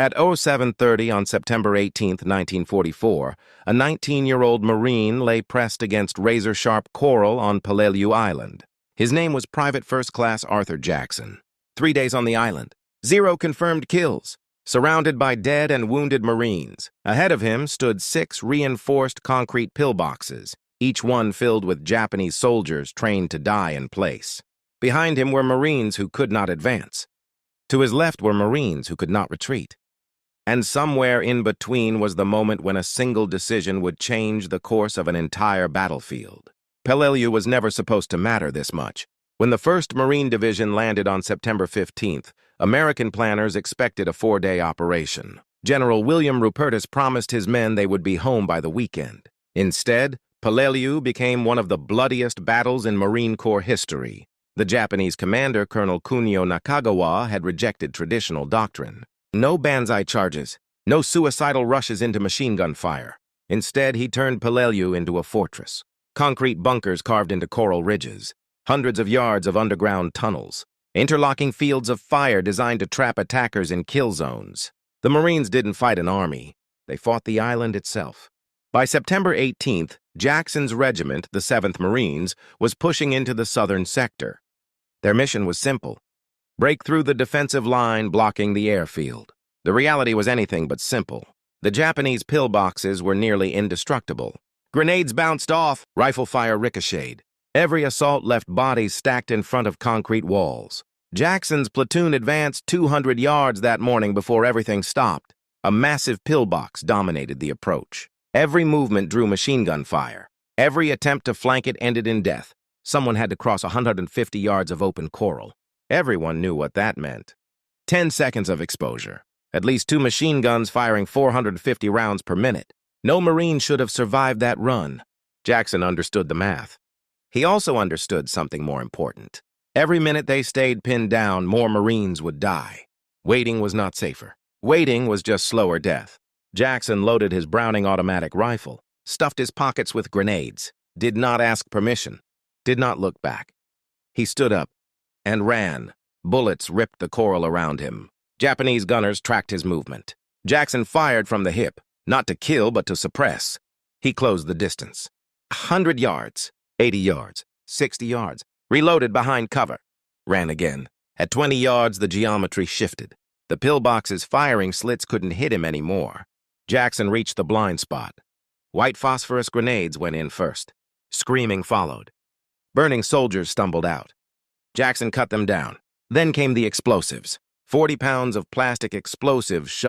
At 07:30 on September 18, 1944, a 19-year-old Marine lay pressed against razor-sharp coral on Peleliu Island. His name was Private First Class Arthur Jackson. 3 days on the island. 0 confirmed kills. Surrounded by dead and wounded Marines. Ahead of him stood 6 reinforced concrete pillboxes, each one filled with Japanese soldiers trained to die in place. Behind him were Marines who could not advance. To his left were Marines who could not retreat. And somewhere in between was the moment when a single decision would change the course of an entire battlefield. Peleliu was never supposed to matter this much. When the 1st Marine Division landed on September 15th, American planners expected a 4-day operation. General William Rupertus promised his men they would be home by the weekend. Instead, Peleliu became one of the bloodiest battles in Marine Corps history. The Japanese commander, Colonel Kunio Nakagawa, had rejected traditional doctrine. No banzai charges, no suicidal rushes into machine gun fire. Instead, he turned Peleliu into a fortress. Concrete bunkers carved into coral ridges, hundreds of yards of underground tunnels, interlocking fields of fire designed to trap attackers in kill zones. The Marines didn't fight an army, they fought the island itself. By September 18th, Jackson's regiment, the 7th Marines, was pushing into the southern sector. Their mission was simple: break through the defensive line blocking the airfield. The reality was anything but simple. The Japanese pillboxes were nearly indestructible. Grenades bounced off, rifle fire ricocheted. Every assault left bodies stacked in front of concrete walls. Jackson's platoon advanced 200 yards that morning before everything stopped. A massive pillbox dominated the approach. Every movement drew machine gun fire. Every attempt to flank it ended in death. Someone had to cross 150 yards of open coral. Everyone knew what that meant. 10 seconds of exposure. At least 2 machine guns firing 450 rounds per minute. No Marine should have survived that run. Jackson understood the math. He also understood something more important. Every minute they stayed pinned down, more Marines would die. Waiting was not safer. Waiting was just slower death. Jackson loaded his Browning automatic rifle, stuffed his pockets with grenades, did not ask permission, did not look back. He stood up and ran. Bullets ripped the coral around him. Japanese gunners tracked his movement. Jackson fired from the hip, not to kill but to suppress. He closed the distance. 100 yards, 80 yards, 60 yards. Reloaded behind cover. Ran again. At 20 yards, the geometry shifted. The pillbox's firing slits couldn't hit him anymore. Jackson reached the blind spot. White phosphorus grenades went in first. Screaming followed. Burning soldiers stumbled out. Jackson cut them down. Then came the explosives. 40 pounds of plastic explosives